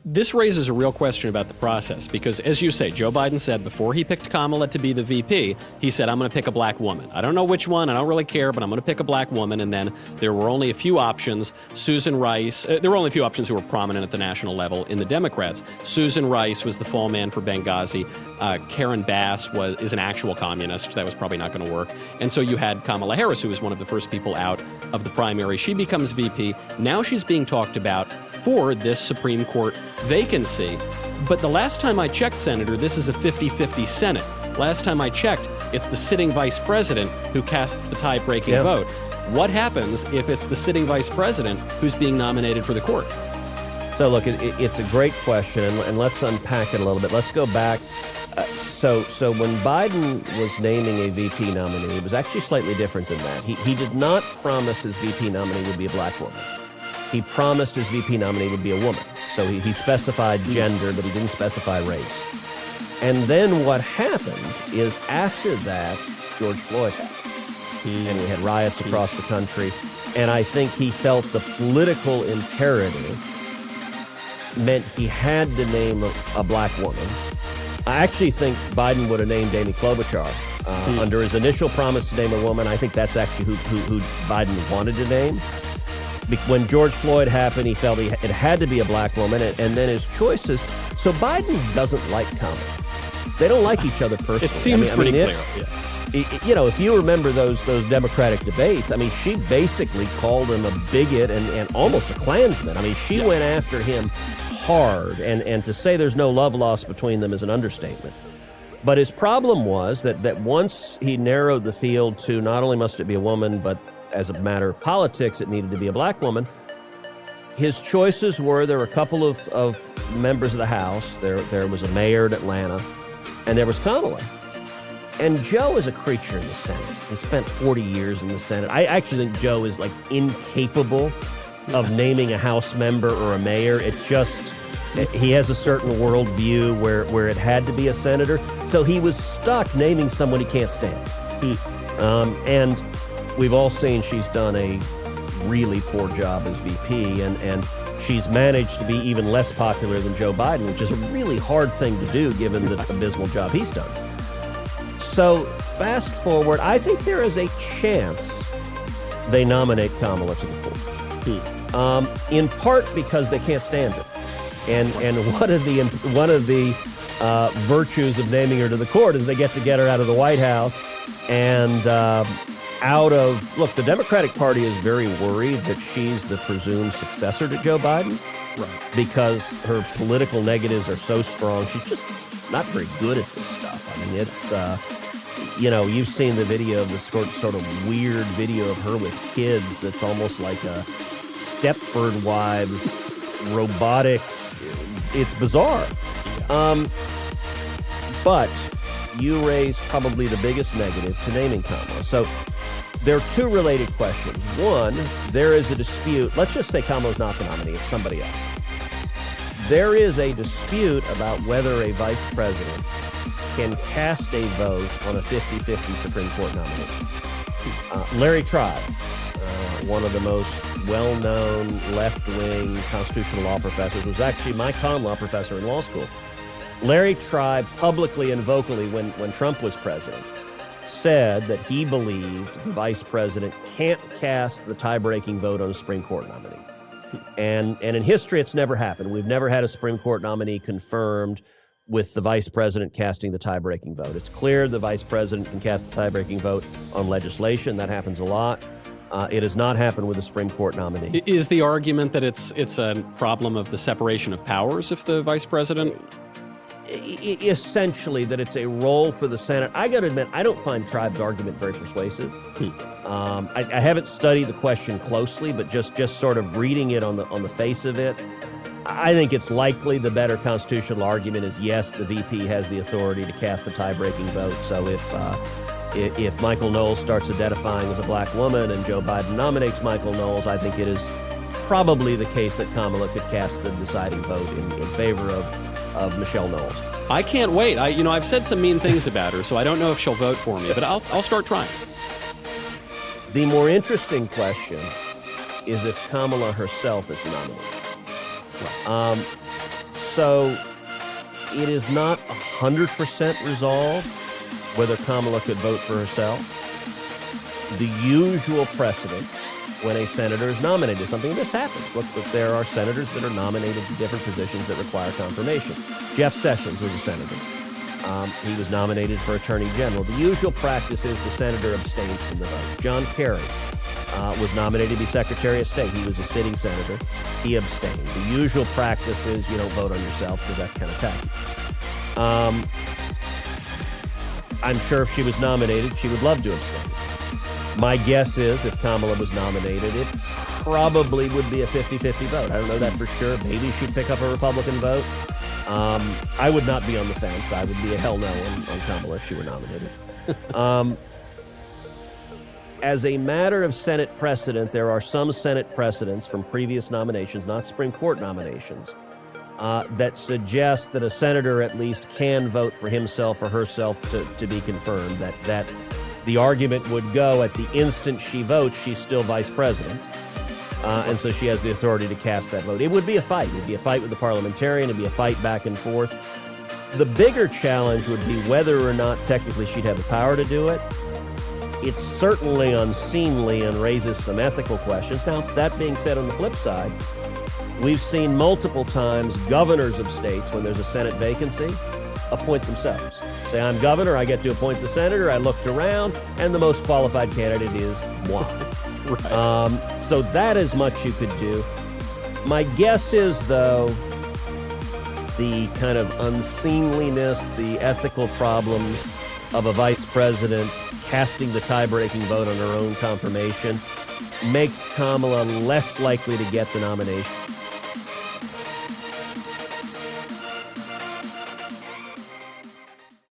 This raises a real question about the process because, as you say, Joe Biden said before he picked Kamala to be the VP, he said, I'm going to pick a black woman. I don't know which one. I don't really care, but I'm going to pick a black woman. And then there were only a few options. Susan Rice, there were only a few options who were prominent at the national level in the Democrats. Susan Rice was the fall man for Benghazi. Karen Bass is an actual communist. That was probably not going to work. And so you had Kamala Harris, who was one of the first people out of the primary. She becomes VP. Now she's being talked about for this Supreme Court vacancy. But the last time I checked, Senator, this is a 50-50 Senate. Last time I checked, it's the sitting vice president who casts the tie-breaking vote. What happens if it's the sitting vice president who's being nominated for the court? So look, it's a great question, and let's unpack it a little bit. Let's go back. So when Biden was naming a VP nominee, it was actually slightly different than that. He did not promise his VP nominee would be a black woman. He promised his VP nominee would be a woman. So he specified gender, but he didn't specify race. And then what happened is after that, George Floyd happened. And we had riots across the country. And I think he felt the political imperative meant he had to name a black woman. I actually think Biden would have named Amy Klobuchar. Under his initial promise to name a woman, I think that's actually who Biden wanted to name. When George Floyd happened, he felt it had to be a black woman, and then his choices. So Biden doesn't like Kamala. They don't like each other personally. It seems pretty clear. If you remember those Democratic debates, I mean, she basically called him a bigot and almost a Klansman. I mean, she went after him hard, and to say there's no love lost between them is an understatement. But his problem was that once he narrowed the field to not only must it be a woman, but as a matter of politics, it needed to be a black woman. His choices were, there were a couple of members of the House. There was a mayor in Atlanta, and there was Kamala. And Joe is a creature in the Senate. He spent 40 years in the Senate. I actually think Joe is like incapable of naming a House member or a mayor. He has a certain worldview where it had to be a senator. So he was stuck naming someone he can't stand. And we've all seen she's done a really poor job as VP, and she's managed to be even less popular than Joe Biden, which is a really hard thing to do given the abysmal job he's done. So fast forward, I think there is a chance they nominate Kamala to the court, in part because they can't stand it. And one of the virtues of naming her to the court is they get her out of the White House and look, the Democratic Party is very worried that she's the presumed successor to Joe Biden, right? Because her political negatives are so strong. She's just not very good at this stuff. I mean, it's, you've seen the video of this sort of weird video of her with kids that's almost like a Stepford Wives robotic. It's bizarre. But you raise probably the biggest negative to naming Kamala. So there are two related questions. One, there is a dispute. Let's just say Kamala's not the nominee, it's somebody else. There is a dispute about whether a vice president can cast a vote on a 50-50 Supreme Court nominee. Larry Tribe, one of the most well-known left-wing constitutional law professors, was actually my con law professor in law school. Larry Tribe publicly and vocally, when Trump was president, said that he believed the vice president can't cast the tie-breaking vote on a Supreme Court nominee. And in history, it's never happened. We've never had a Supreme Court nominee confirmed with the vice president casting the tie-breaking vote. It's clear the vice president can cast the tie-breaking vote on legislation. That happens a lot. It has not happened with a Supreme Court nominee. Is the argument that it's a problem of the separation of powers if the vice president... Essentially, that it's a role for the Senate. I got to admit, I don't find Tribe's argument very persuasive. I haven't studied the question closely, but just sort of reading it on the face of it, I think it's likely the better constitutional argument is yes, the VP has the authority to cast the tie-breaking vote. So if Michael Knowles starts identifying as a black woman and Joe Biden nominates Michael Knowles, I think it is probably the case that Kamala could cast the deciding vote in favor of Michelle Knowles. I can't wait. I've said some mean things about her, so I don't know if she'll vote for me, but I'll start trying. The more interesting question is if Kamala herself is nominated. So it is not 100% resolved whether Kamala could vote for herself. The usual precedent when a senator is nominated, something this happens. Look, there are senators that are nominated to different positions that require confirmation. Jeff Sessions was a senator. He was nominated for Attorney General. The usual practice is the senator abstains from the vote. John Kerry was nominated to be Secretary of State. He was a sitting senator. He abstained. The usual practice is you don't vote on yourself because that's kind of tacky. I'm sure if she was nominated, she would love to abstain. My guess is if Kamala was nominated, it probably would be a 50-50 vote. I don't know that for sure. Maybe she'd pick up a Republican vote. I would not be on the fence. I would be a hell no on Kamala if she were nominated. As a matter of Senate precedent, there are some Senate precedents from previous nominations, not Supreme Court nominations, that suggest that a senator at least can vote for himself or herself to be confirmed, that the argument would go at the instant she votes, she's still vice president. And so she has the authority to cast that vote. It would be a fight. It would be a fight with the parliamentarian. It would be a fight back and forth. The bigger challenge would be whether or not technically she'd have the power to do it. It's certainly unseemly and raises some ethical questions. Now, that being said, on the flip side, we've seen multiple times governors of states, when there's a Senate vacancy, appoint themselves. Say, I'm governor, I get to appoint the senator. I looked around, and the most qualified candidate is moi. Right. So that is much you could do. My guess is, though, the kind of unseemliness, the ethical problems of a vice president casting the tie-breaking vote on her own confirmation makes Kamala less likely to get the nomination.